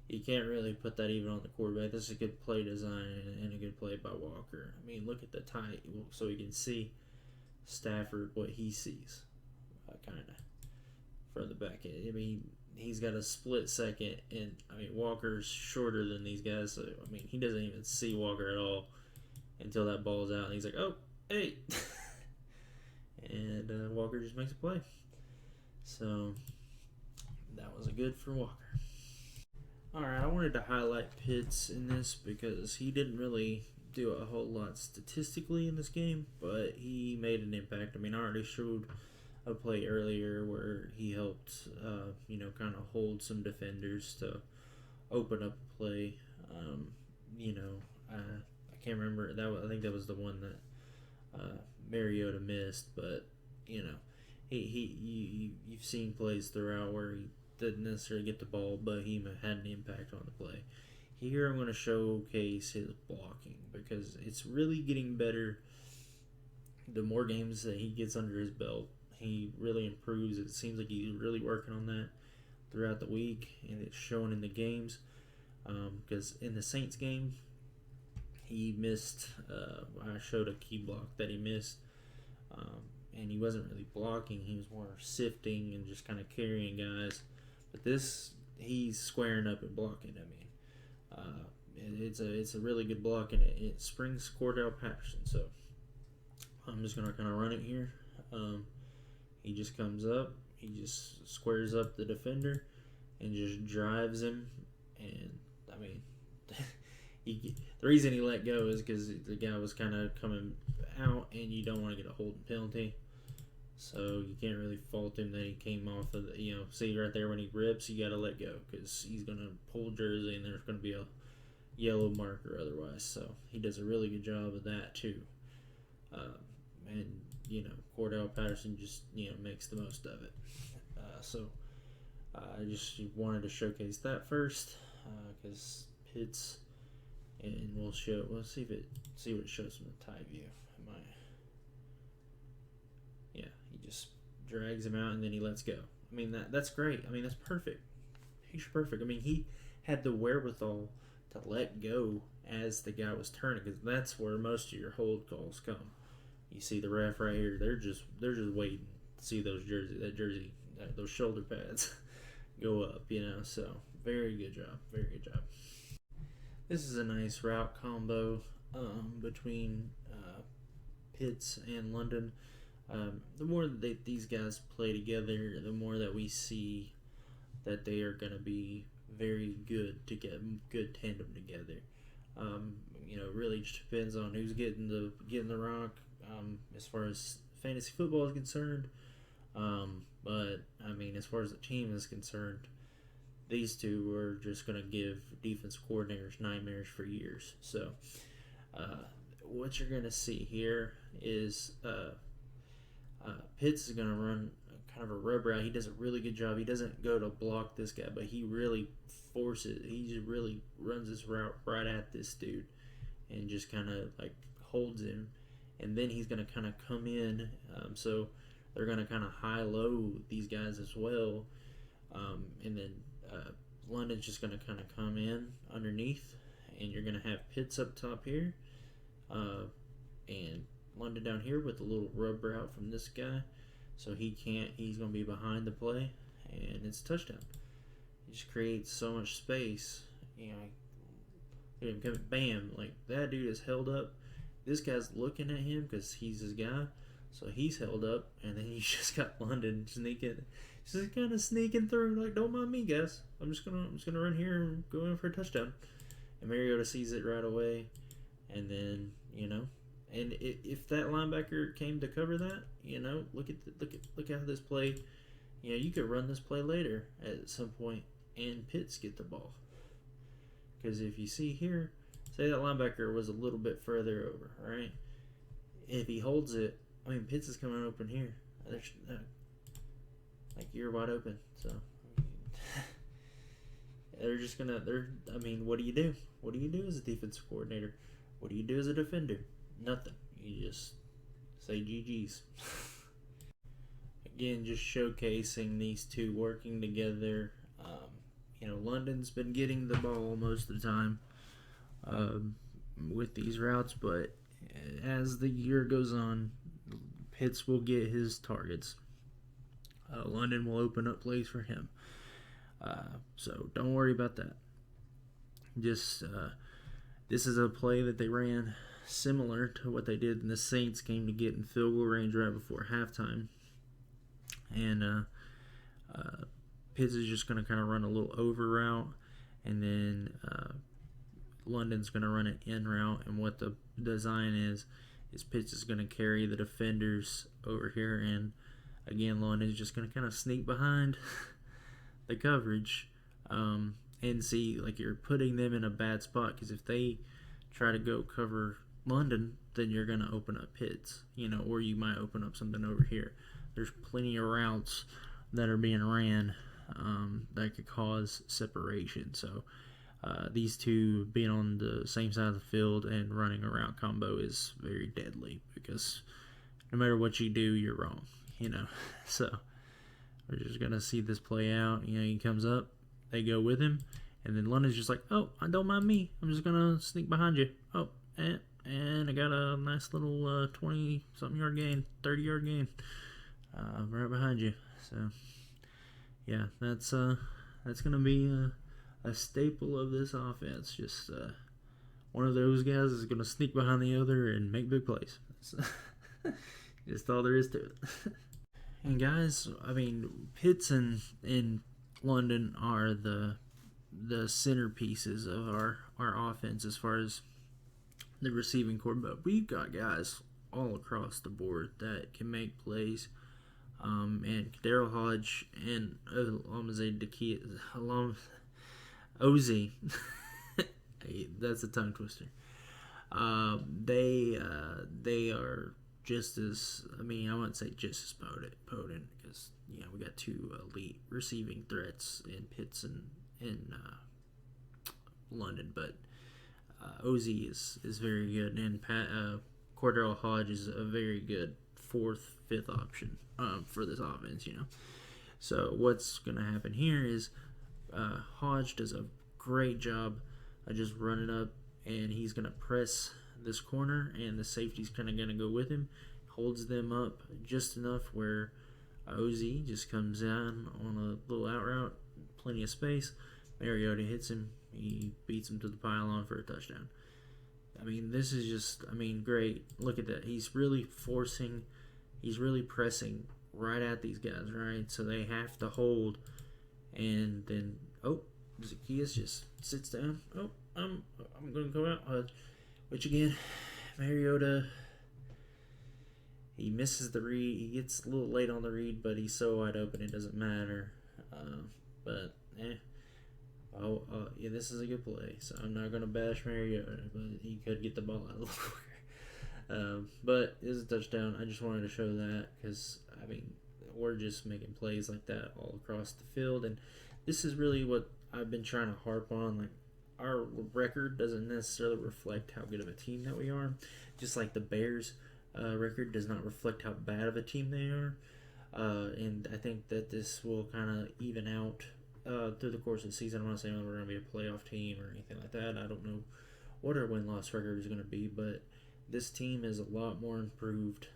You can't really put that even on the quarterback. This is a good play design and a good play by Walker. Look at the tight, so you can see Stafford, what he sees, kind of from the back end. He's got a split second, and Walker's shorter than these guys, so he doesn't even see Walker at all until that ball's out, and he's like, "Oh, hey!" And Walker just makes a play. So that was a good for Walker. Alright, I wanted to highlight Pitts in this because he didn't really do a whole lot statistically in this game, but he made an impact. I already showed a play earlier where he helped, kind of hold some defenders to open up a play. I can't remember. I think that was the one that Mariota missed, but, you've seen plays throughout where he didn't necessarily get the ball, but he had an impact on the play. Here I'm going to showcase his blocking because it's really getting better. The more games that he gets under his belt, he really improves. It seems like he's really working on that throughout the week, and it's showing in the games. Because in the Saints game, he missed. I showed a key block that he missed, and he wasn't really blocking. He was more sifting and just kind of carrying guys. But this, he's squaring up and blocking. It's a really good block, and it springs Cordell Patterson. So I'm just gonna kind of run it here. He just comes up, he just squares up the defender, and just drives him. And the reason he let go is because the guy was kind of coming out, and you don't want to get a holding penalty. So you can't really fault him that he came off of the, see right there when he rips, you got to let go because he's going to pull jersey and there's going to be a yellow marker otherwise. So he does a really good job of that too. And Cordell Patterson just, makes the most of it. So I just wanted to showcase that first because Pitts, and we'll see what it shows from the tie view. He just drags him out and then he lets go. That's great. That's perfect. Picture perfect. He had the wherewithal to let go as the guy was turning, because that's where most of your hold calls come. You see the ref right here; they're just waiting to see those those shoulder pads go up. So very good job, very good job. This is a nice route combo between Pitts and London. The more that these guys play together, the more that we see that they are going to be very good to get good tandem together. It really just depends on who's getting the rock as far as fantasy football is concerned. But I mean, as far as the team is concerned, these two are just going to give defense coordinators nightmares for years. So what you're going to see here is Pitts is going to run kind of a rub route. He does a really good job. He doesn't go to block this guy, but he really forces. He just really runs this route right at this dude and just kind of like holds him. And then he's going to kind of come in. So they're going to kind of high-low these guys as well. And then London's just going to kind of come in underneath. And you're going to have Pitts up top here. And London down here with a little rub route from this guy. So he's going to be behind the play. And it's a touchdown. He just creates so much space. Bam. Like, that dude is held up. This guy's looking at him because he's his guy. So he's held up. And then you just got London sneaking. Just kind of sneaking through. Like, don't mind me, guys. I'm just gonna run here and go in for a touchdown. And Mariota sees it right away. And then, and if that linebacker came to cover that, look how this play, you could run this play later at some point and Pitts get the ball. Because if you see here, say that linebacker was a little bit further over, right? If he holds it, Pitts is coming open here. Like, you're wide open. So what do you do? What do you do as a defensive coordinator? What do you do as a defender? Nothing. You just say GG's. Again, just showcasing these two working together. London's been getting the ball most of the time with these routes, but as the year goes on, Pitts will get his targets. London will open up plays for him. So don't worry about that. Just this is a play that they ran similar to what they did when the Saints came to get in field goal range right before halftime. And Pitts is just going to kind of run a little over route, and then London's going to run an in route. And what the design is Pitts is going to carry the defenders over here, and again, London's just going to kind of sneak behind the coverage and see, like, you're putting them in a bad spot, because if they try to go cover London, then you're going to open up Pitts, or you might open up something over here. There's plenty of routes that are being ran that could cause separation. So these two being on the same side of the field and running a route combo is very deadly, because no matter what you do, you're wrong, So we're just going to see this play out. He comes up, they go with him, and then London's just like, oh, don't mind me. I'm just going to sneak behind you. Oh, and I got a nice little 20-something yard gain, 30-yard gain right behind you. So, yeah, that's going to be a staple of this offense. Just one of those guys is going to sneak behind the other and make big plays. Just all there is to it. And guys, Pitts and London are the centerpieces of our offense as far as the receiving core, but we've got guys all across the board that can make plays. And Cordell Hodge and Ozzy, that's a tongue twister. They are just as, I wouldn't say just as potent, because we got two elite receiving threats in Pitts and London, but Ozzy is very good, and Cordell Hodge is a very good 4th, 5th option for this offense. So what's going to happen here is Hodge does a great job of just running up, and he's going to press this corner, and the safety's kind of going to go with him, holds them up just enough where OZ just comes down on a little out route, plenty of space. Mariota hits him. He beats him to the pylon for a touchdown. I mean, this is just, great. Look at that. He's really pressing right at these guys, right? So they have to hold, and then, Zacchaeus just sits down. I'm going to go out. Which again, Mariota, he misses the read. He gets a little late on the read, but he's so wide open it doesn't matter. This is a good play. So I'm not going to bash Mariota, but he could get the ball out a little quicker. But it is a touchdown. I just wanted to show that because, we're just making plays like that all across the field. And this is really what I've been trying to harp on. Like, our record doesn't necessarily reflect how good of a team that we are. Just like the Bears' record does not reflect how bad of a team they are. And I think that this will kind of even out through the course of the season. I'm not saying we're going to be a playoff team or anything like that. I don't know what our win-loss record is going to be, but this team is a lot more improved.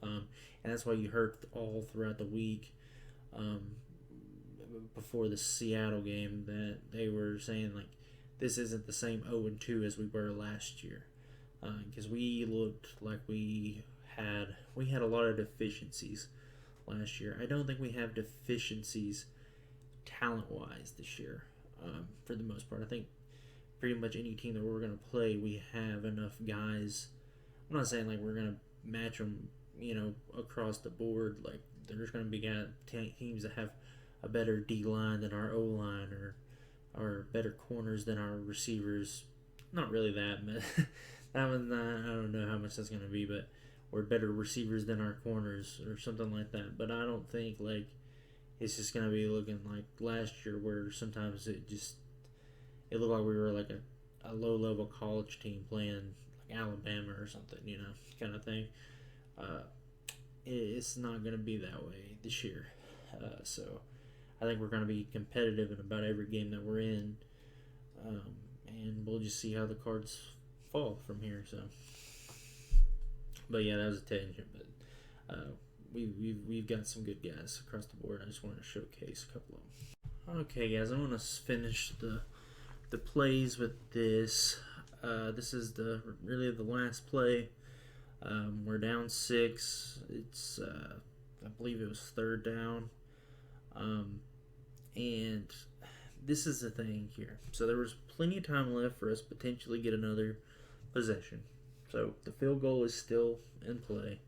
And that's why you heard all throughout the week before the Seattle game that they were saying, like, this isn't the same 0-2 as we were last year. Because we looked like we had a lot of deficiencies last year. I don't think we have deficiencies talent-wise this year, for the most part. I think pretty much any team that we're going to play, we have enough guys. I'm not saying like we're going to match them, across the board. Like, there's going to be teams that have a better D-line than our O-line, or better corners than our receivers. Not really that, but that one, I don't know how much that's going to be, but we're better receivers than our corners or something like that. But I don't think like it's just going to be looking like last year where sometimes it looked like we were like a low-level college team playing like Alabama or something, kind of thing. It's not going to be that way this year. So I think we're going to be competitive in about every game that we're in. And we'll just see how the cards fall from here. So, but yeah, that was a tangent. But we've got some good guys across the board. I just wanted to showcase a couple of them. Okay, guys, I'm gonna finish the plays with this. This is really the last play. We're down 6. It's I believe it was 3rd down. And this is the thing here. So there was plenty of time left for us to potentially get another possession. So the field goal is still in play.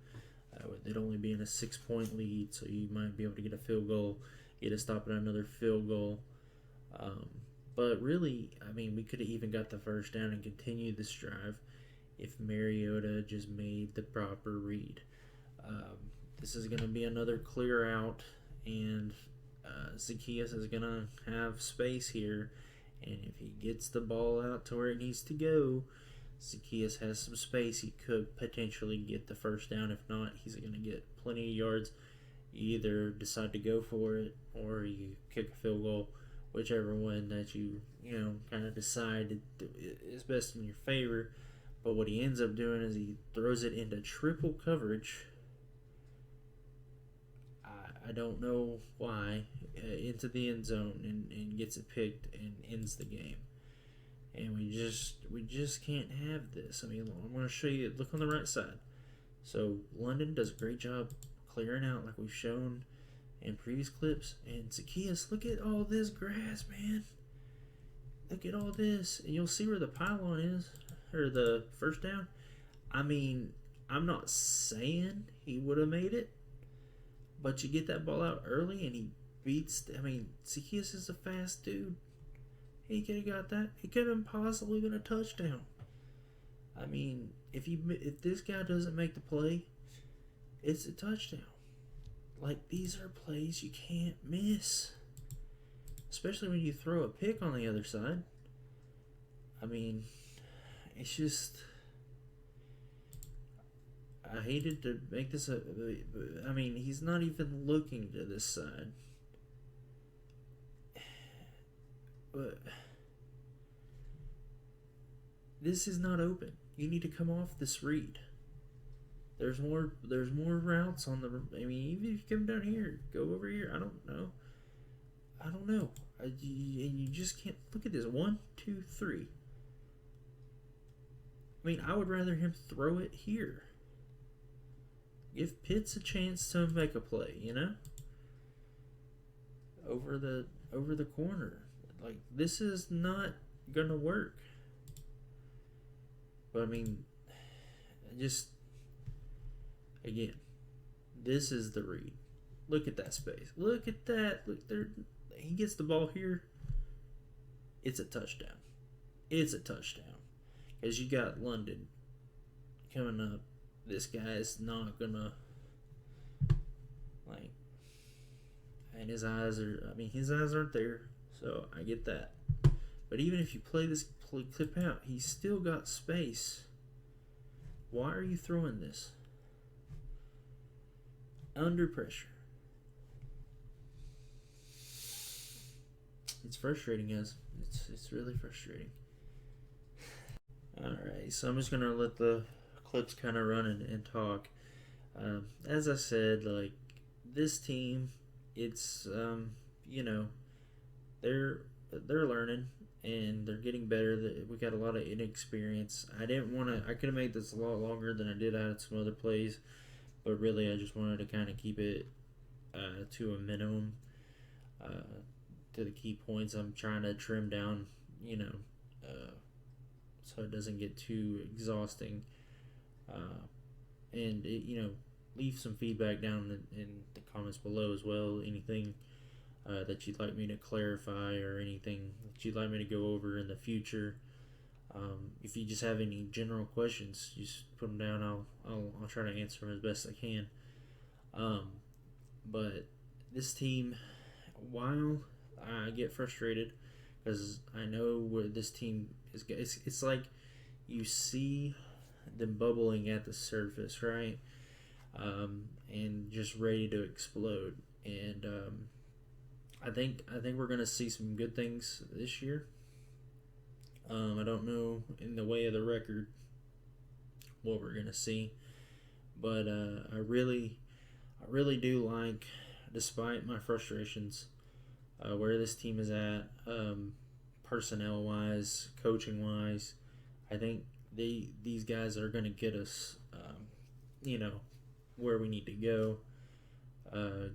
With it only being a 6-point lead, so you might be able to get a field goal, get a stop at another field goal. But really, we could have even got the first down and continued this drive if Mariota just made the proper read. This is going to be another clear out, and Zacchaeus is going to have space here, and if he gets the ball out to where it needs to go, Zacchaeus has some space. He could potentially get the first down. If not, he's going to get plenty of yards. You either decide to go for it or you kick a field goal, whichever one that you kind of decide is best in your favor. But what he ends up doing is he throws it into triple coverage. I don't know why, into the end zone and gets it picked and ends the game. And we just can't have this. I'm going to show you. Look on the right side. So London does a great job clearing out, like we've shown in previous clips. And Zacchaeus, look at all this grass, man. Look at all this, and you'll see where the pylon is, or the first down. I'm not saying he would have made it, but you get that ball out early, and he beats. Zacchaeus is a fast dude. He could have got that. It could have possibly been a touchdown. If this guy doesn't make the play, it's a touchdown. Like, these are plays you can't miss, especially when you throw a pick on the other side. It's just, I hated to make this he's not even looking to this side. But this is not open. You need to come off this read. There's more routes on the. I mean, even if you come down here, go over here. I don't know. And you just can't look at this. 1, 2, 3. I mean, I would rather him throw it here. Give Pitts a chance to make a play. Over the corner. Like, this is not gonna work. But I mean, again, this is the read. Look at that space. Look at that. Look there. He gets the ball here. It's a touchdown. Because you got London coming up. This guy's not gonna and his eyes aren't there. So I get that. But even if you play clip out, he's still got space. Why are you throwing this? Under pressure. It's frustrating, guys. It's really frustrating. Alright, so I'm just going to let the clips kind of run and talk. As I said, this team, it's, they're learning and they're getting better. We got a lot of inexperience. I could have made this a lot longer than I did. I had some other plays, but really I just wanted to kind of keep it to a minimum, to the key points. I'm trying to trim down, so it doesn't get too exhausting, and leave some feedback down in the comments below as well. Anything that you'd like me to clarify or anything that you'd like me to go over in the future. If you just have any general questions, just put them down. I'll try to answer them as best I can. But this team, while I get frustrated because I know where this team is, it's like you see them bubbling at the surface, right? And just ready to explode. And I think we're gonna see some good things this year. I don't know in the way of the record what we're gonna see, but I really do like, despite my frustrations, where this team is at, personnel wise, coaching wise. I think these guys are gonna get us, where we need to go.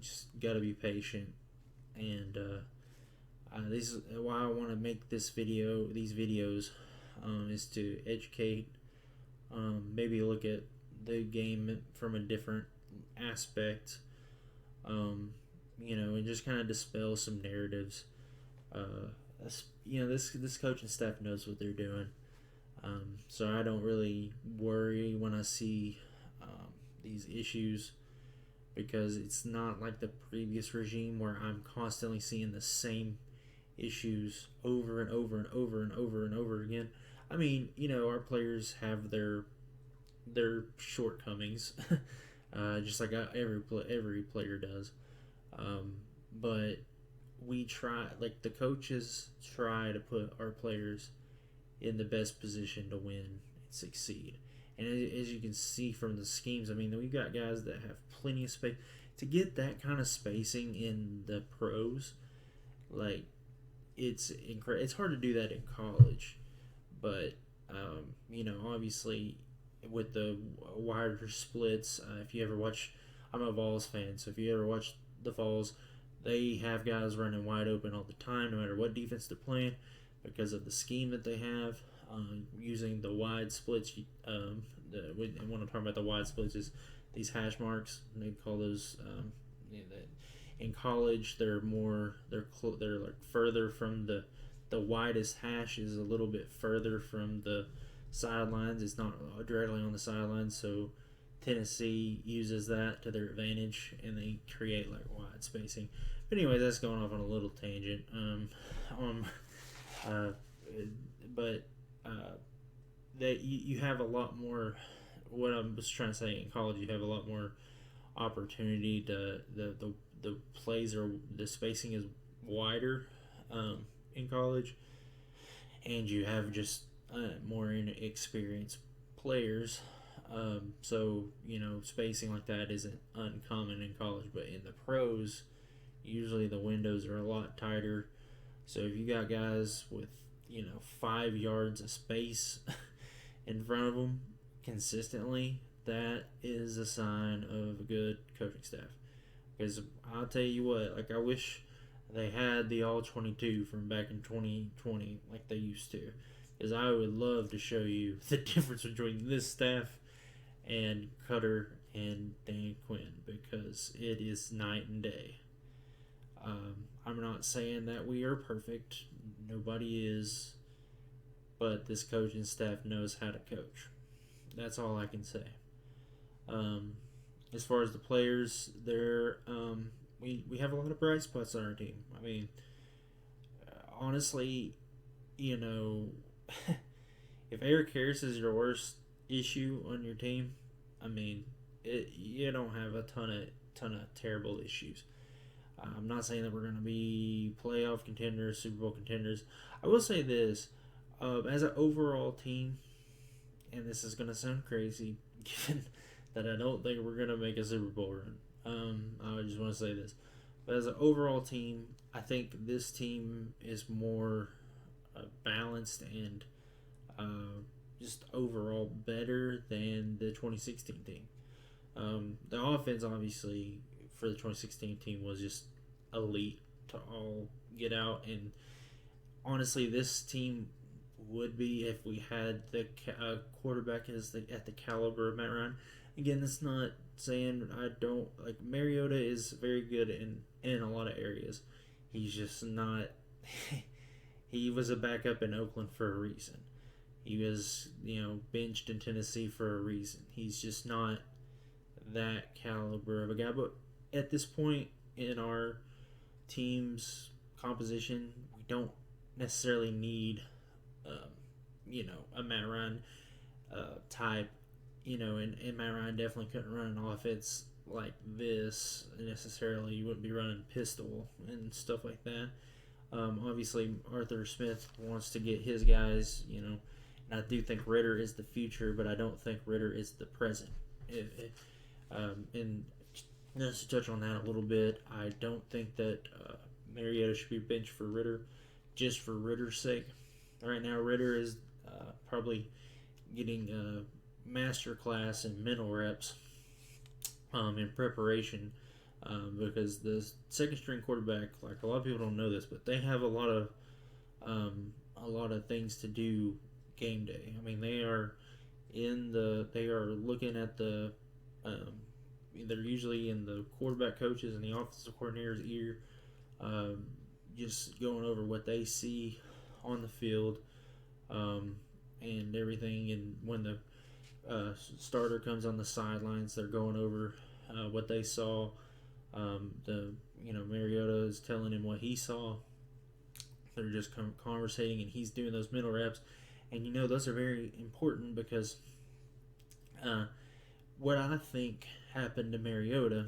Just gotta be patient, and this is why I want to make these videos, is to educate, maybe look at the game from a different aspect, and just kind of dispel some narratives. This coaching staff knows what they're doing, so I don't really worry when I see these issues, because it's not like the previous regime where I'm constantly seeing the same issues over and over and over and over and over again. I mean, our players have their shortcomings, just like every player does. But we try, the coaches try to put our players in the best position to win and succeed. And as you can see from the schemes, I mean, we've got guys that have plenty of space. To get that kind of spacing in the pros, it's incredible. It's hard to do that in college, but obviously with the wider splits, if you ever watch, I'm a Vols fan, so if you ever watch the Vols, they have guys running wide open all the time, no matter what defense they're playing, because of the scheme that they have. Using the wide splits, and when I'm talking about the wide splits is these hash marks. They call those. In college, they're further from the widest hash is a little bit further from the sidelines. It's not directly on the sidelines, so Tennessee uses that to their advantage, and they create wide spacing. But anyway, that's going off on a little tangent. That you have a lot more. What I was trying to say, in college, you have a lot more opportunity to the plays, or the spacing is wider in college, and you have just more inexperienced players. So, spacing like that isn't uncommon in college, but in the pros, usually the windows are a lot tighter. So if you got guys with, 5 yards of space in front of them consistently, that is a sign of a good coaching staff. Because I'll tell you what, I wish they had the all 22 from back in 2020 like they used to. Because I would love to show you the difference between this staff and Cutter and Dan Quinn, because it is night and day. I'm not saying that we are perfect. Nobody is. But this coaching staff knows how to coach. That's all I can say. As far as the players, we have a lot of bright spots on our team. I mean, honestly, if Erik Harris is your worst issue on your team, I mean, you don't have a ton of terrible issues. I'm not saying that we're going to be playoff contenders, Super Bowl contenders. I will say this, as an overall team, and this is going to sound crazy, given that I don't think we're going to make a Super Bowl run. I just want to say this. But as an overall team, I think this team is more balanced and just overall better than the 2016 team. The offense, obviously, for the 2016 team was just elite to all get out. And honestly, this team would be if we had the quarterback at the caliber of Matt Ryan. Again, that's not saying I don't like Mariota is very good in a lot of areas. He's just not. He was a backup in Oakland for a reason. He was benched in Tennessee for a reason. He's just not that caliber of a guy. But at this point in our team's composition, we don't necessarily need a Matt Ryan type. And Matt Ryan definitely couldn't run an offense like this necessarily. You wouldn't be running pistol and stuff like that. Obviously, Arthur Smith wants to get his guys, and I do think Ritter is the future, but I don't think Ritter is the present. And just to touch on that a little bit, I don't think that Mariota should be benched for Ritter, just for Ritter's sake. Right now, Ritter is probably getting a master class in mental reps in preparation because the second string quarterback, a lot of people don't know this, but they have a lot of things to do game day. I mean, they are looking at they're usually in the quarterback coaches and the offensive coordinator's ear, just going over what they see on the field and everything. And when the starter comes on the sidelines, they're going over what they saw. Mariota is telling him what he saw. They're just conversating, and he's doing those mental reps. And those are very important because what I think happened to Mariota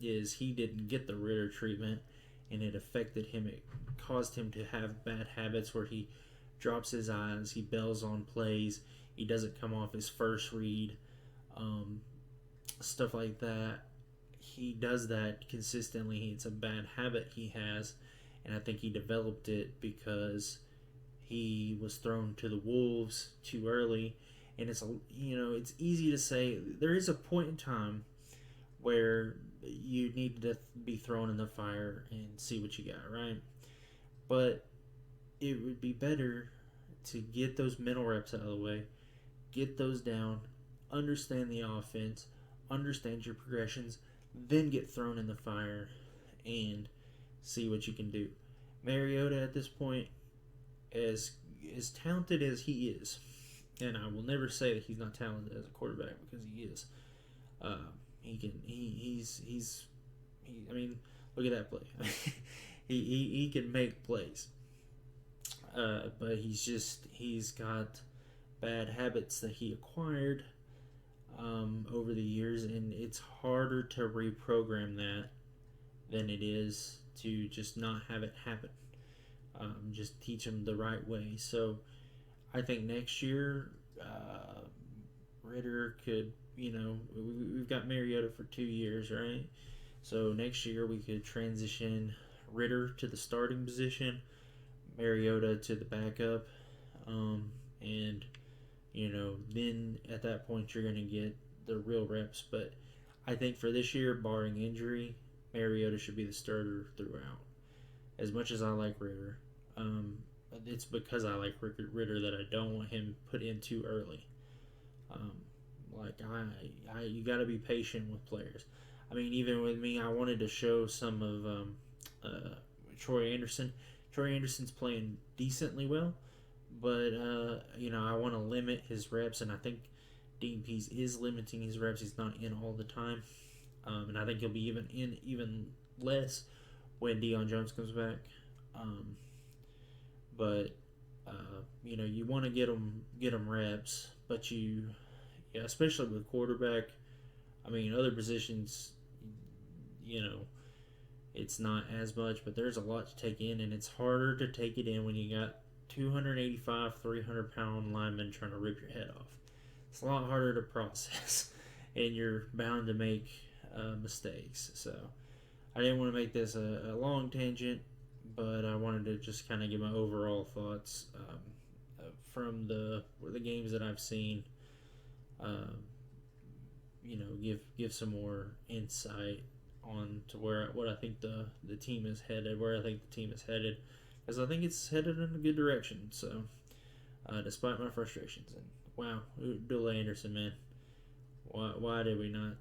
is he didn't get the Ritter treatment, and it affected him. It caused him to have bad habits where he drops his eyes, he bails on plays, he doesn't come off his first read, stuff like that. He does that consistently. It's a bad habit he has, and I think he developed it because he was thrown to the wolves too early. And it's easy to say there is a point in time where you need to be thrown in the fire and see what you got, right? But it would be better to get those mental reps out of the way, get those down, understand the offense, understand your progressions, then get thrown in the fire and see what you can do. Mariota at this point, as talented as he is, and I will never say that he's not talented as a quarterback because he is. I mean, look at that play. he can make plays. But he's got bad habits that he acquired over the years, and it's harder to reprogram that than it is to just not have it happen. Just teach him the right way. So I think next year, Ritter could, we've got Mariota for 2 years, right? So next year we could transition Ritter to the starting position, Mariota to the backup, and then at that point you're going to get the real reps. But I think for this year, barring injury, Mariota should be the starter throughout. As much as I like Ritter, it's because I like Ritter that I don't want him put in too early. You got to be patient with players. I mean, even with me, I wanted to show some of Troy Anderson. Troy Anderson's playing decently well, but I want to limit his reps, and I think Dean Pease is limiting his reps. He's not in all the time, and I think he'll be even less when Deion Jones comes back. But you want to get them reps, but especially with quarterback. I mean, other positions, it's not as much, but there's a lot to take in, and it's harder to take it in when you got 285, 300-pound linemen trying to rip your head off. It's a lot harder to process, and you're bound to make mistakes. So I didn't want to make this a long tangent, but I wanted to just kind of give my overall thoughts from the games that I've seen. Give some more insight on to what I think the team is headed, where I think the team is headed, because I think it's headed in a good direction. So, despite my frustrations, and wow, Bill Anderson, man, why did we not?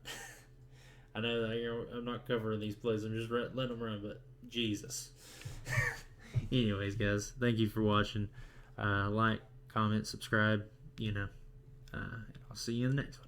I know that I'm not covering these plays. I'm just letting them run, but Jesus. Anyways, guys, thank you for watching. Like, comment, subscribe. I'll see you in the next one.